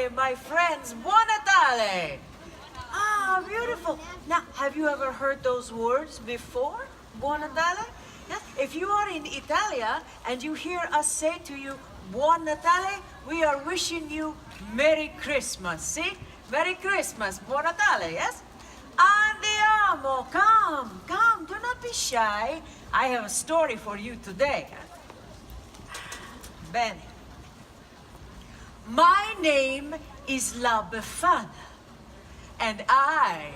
Natale, my friends. Buon Natale. Ah, beautiful. Now, have you ever heard those words before? Buon Natale? Yes. If you are in Italia and you hear us say to you, Buon Natale, we are wishing you Merry Christmas. See? Merry Christmas. Buon Natale, yes? Andiamo. Come, come. Do not be shy. I have a story for you today. Bene. My name is La Befana, and I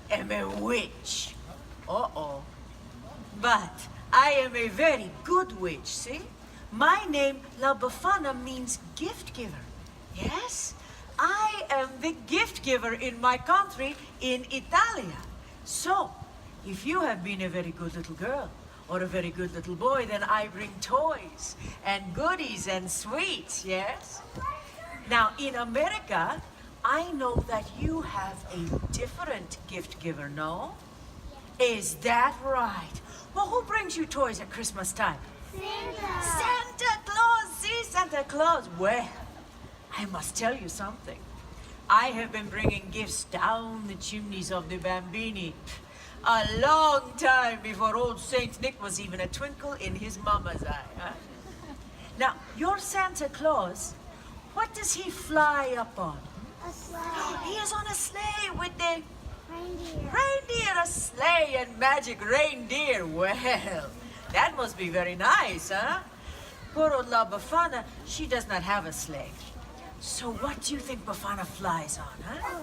am a witch. Uh-oh. But I am a very good witch, see? My name, La Befana, means gift giver. Yes, I am the gift giver in my country, in Italia. So, if you have been a very good little girl, or a very good little boy, then I bring toys and goodies and sweets, yes? Now, in America, I know that you have a different gift giver, no? Is that right? Well, who brings you toys at Christmas time? Santa! Santa Claus! See, Santa Claus. Well, I must tell you something. I have been bringing gifts down the chimneys of the Bambini a long time before old Saint Nick was even a twinkle in his mama's eye. Huh? Now, your Santa Claus, what does he fly up on? A sleigh. He is on a sleigh with the Reindeer. a sleigh and magic reindeer. Well, that must be very nice, huh? Poor old La Befana, she does not have a sleigh. So what do you think Befana flies on, huh?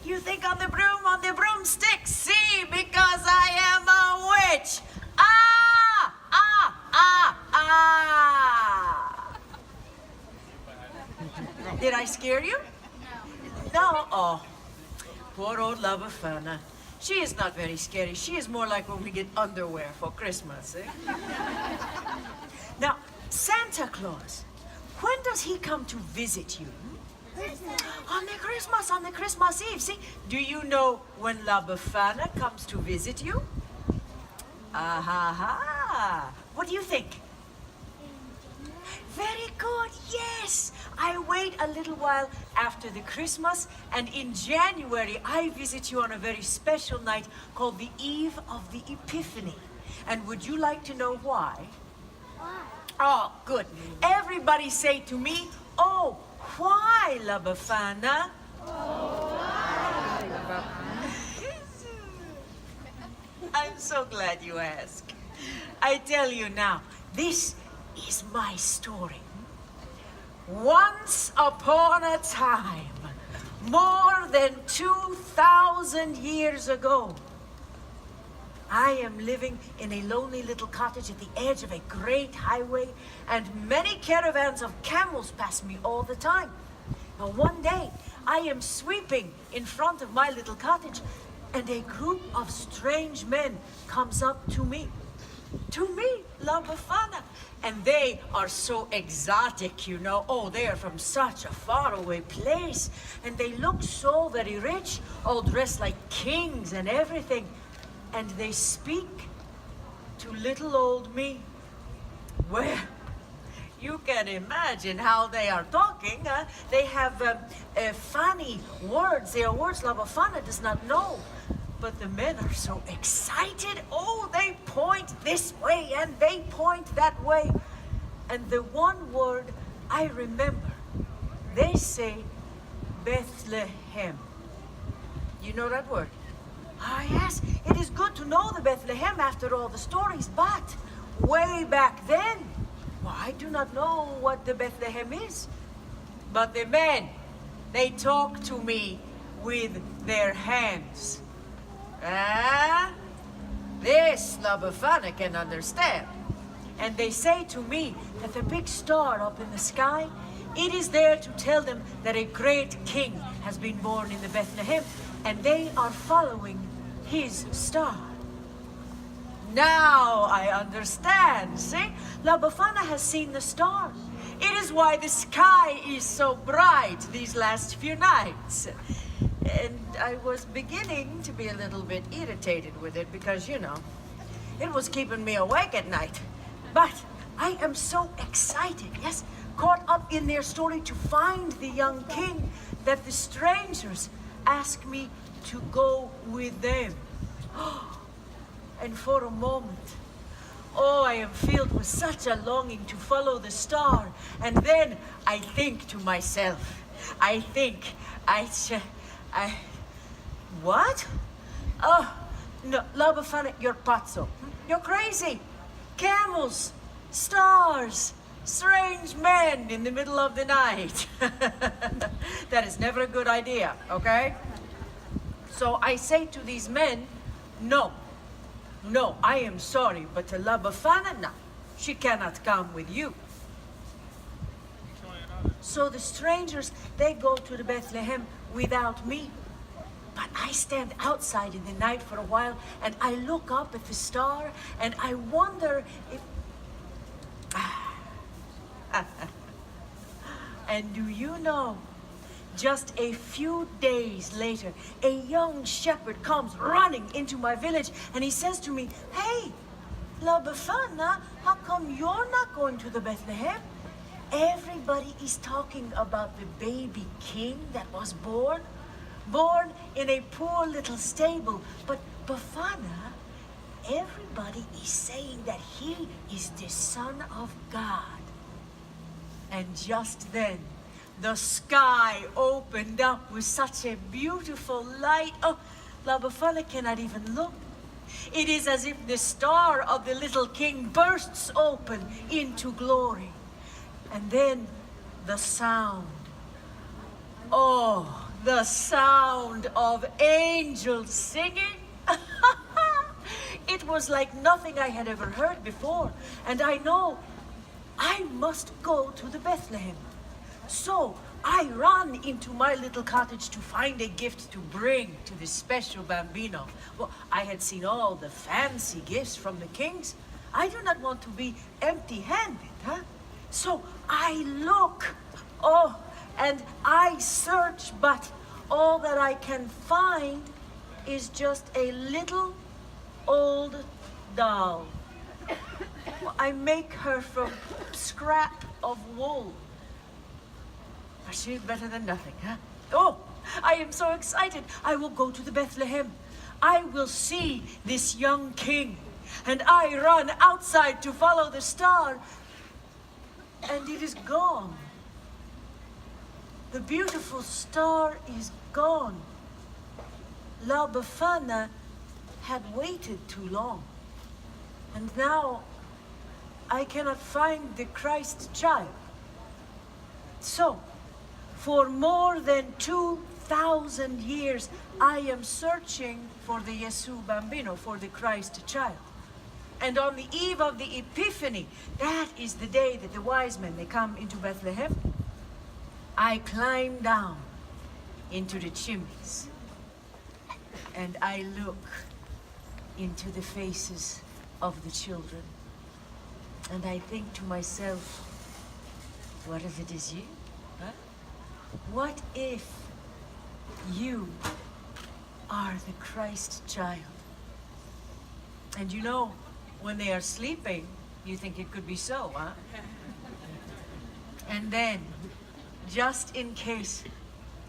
You think on the broomstick? See, because I am a witch. Ah, ah, ah, ah. Did I scare you? No. Oh, poor old La Befana. She is not very scary. She is more like when we get underwear for Christmas, eh? Now, Santa Claus, when does he come to visit you? On the Christmas Eve. See, do you know when La Befana comes to visit you? Ah-ha-ha. What do you think? Very good, yes. I wait a little while after the Christmas, and in January, I visit you on a very special night called the Eve of the Epiphany. And would you like to know why? Why? Oh, good. Everybody say to me, oh, why, La Befana? I'm so glad you asked. I tell you now, this is my story. Once upon a time, more than 2,000 years ago, I am living in a lonely little cottage at the edge of a great highway, and many caravans of camels pass me all the time. Now, one day, I am sweeping in front of my little cottage, and a group of strange men comes up to me. To me, La Befana. And they are so exotic, you know. Oh, they are from such a faraway place. And they look so very rich, all dressed like kings and everything. And they speak to little old me. Well, you can imagine how they are talking. They have funny words. They are words La Befana does not know. But the men are so excited. Oh, they point this way and they point that way. And the one word I remember, they say Bethlehem. You know that word? Ah, yes. It is good to know the Bethlehem after all the stories, but way back then, well, I do not know what the Bethlehem is. But the men, they talk to me with their hands. This La Befana can understand. And they say to me that the big star up in the sky, it is there to tell them that a great king has been born in the Bethlehem, and they are following his star. Now I understand, see? La Befana has seen the star. It is why the sky is so bright these last few nights. And I was beginning to be a little bit irritated with it because, you know, it was keeping me awake at night. But I am so excited, yes? caught up in their story to find the young king that the strangers ask me to go with them. And for a moment, oh, I am filled with such a longing to follow the star. And then I think to myself, what? Oh, no, La Befana, you're pazzo. You're crazy. Camels, stars, strange men in the middle of the night. That is never a good idea, okay? So I say to these men, no, I am sorry, but La Befana, no, she cannot come with you. So the strangers, they go to the Bethlehem without me. But I stand outside in the night for a while, and I look up at the star, and I wonder if... And do you know, just a few days later, a young shepherd comes running into my village, and he says to me, "Hey, La Befana, how come you're not going to the Bethlehem? Everybody is talking about the baby king that was born in a poor little stable. But Befana, everybody is saying that he is the Son of God." And just then, the sky opened up with such a beautiful light. Oh, La Befana cannot even look. It is as if the star of the little king bursts open into glory. And then the sound. Oh, the sound of angels singing. It was like nothing I had ever heard before. And I know I must go to the Bethlehem. So I run into my little cottage to find a gift to bring to this special bambino. Well, I had seen all the fancy gifts from the kings. I do not want to be empty-handed, huh? So I look, and I search, but all that I can find is just a little old doll. I make her from scrap of wool. But she's better than nothing, huh? Oh, I am so excited. I will go to the Bethlehem. I will see this young king. And I run outside to follow the star. And it is gone. The beautiful star is gone. La Befana had waited too long. And now I cannot find the Christ child. So, for more than 2,000 years, I am searching for the Yesu Bambino, for the Christ child. And on the eve of the Epiphany, that is the day that the wise men, they come into Bethlehem, I climb down into the chimneys and I look into the faces of the children. And I think to myself, what if it is you? Huh? What if you are the Christ child? And you know, when they are sleeping, you think it could be so, huh? And then, just in case,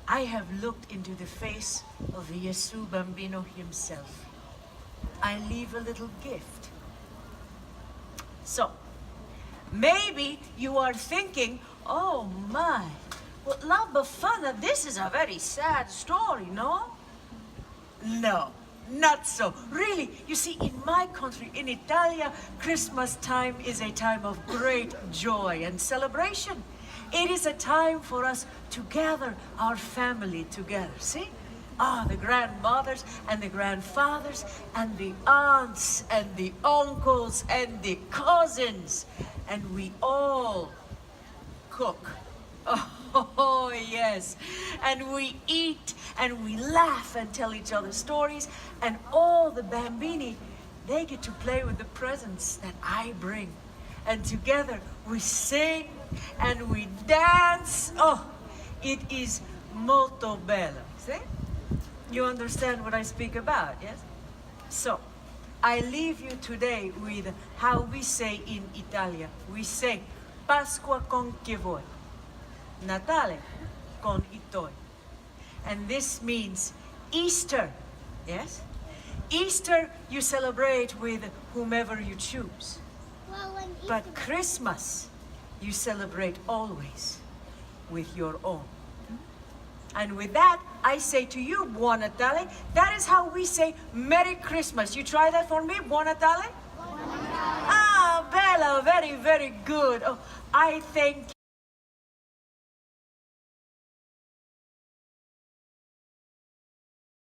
I have looked into the face of the Yesu Bambino himself, I leave a little gift. So, maybe you are thinking, oh my, well, La Befana, this is a very sad story, no? No, not so. Really, you see, in my country, in Italia, Christmas time is a time of great joy and celebration. It is a time for us to gather our family together, see? The grandmothers and the grandfathers and the aunts and the uncles and the cousins. And we all cook. Oh, yes. And we eat and we laugh and tell each other stories. And all the bambini, they get to play with the presents that I bring. And together we sing and we dance. Oh, it is molto bello. See? You understand what I speak about, yes? So, I leave you today with how we say in Italia. We say, Pasqua con chi vuoi. Natale con i tuoi. And this means Easter, yes? Easter you celebrate with whomever you choose. Well, when But Easter Christmas you celebrate always with your own. And with that, I say to you, Buon Natale. That is how we say Merry Christmas. You try that for me, Buon Natale? Ah, Bella, very, very good. Oh, I thank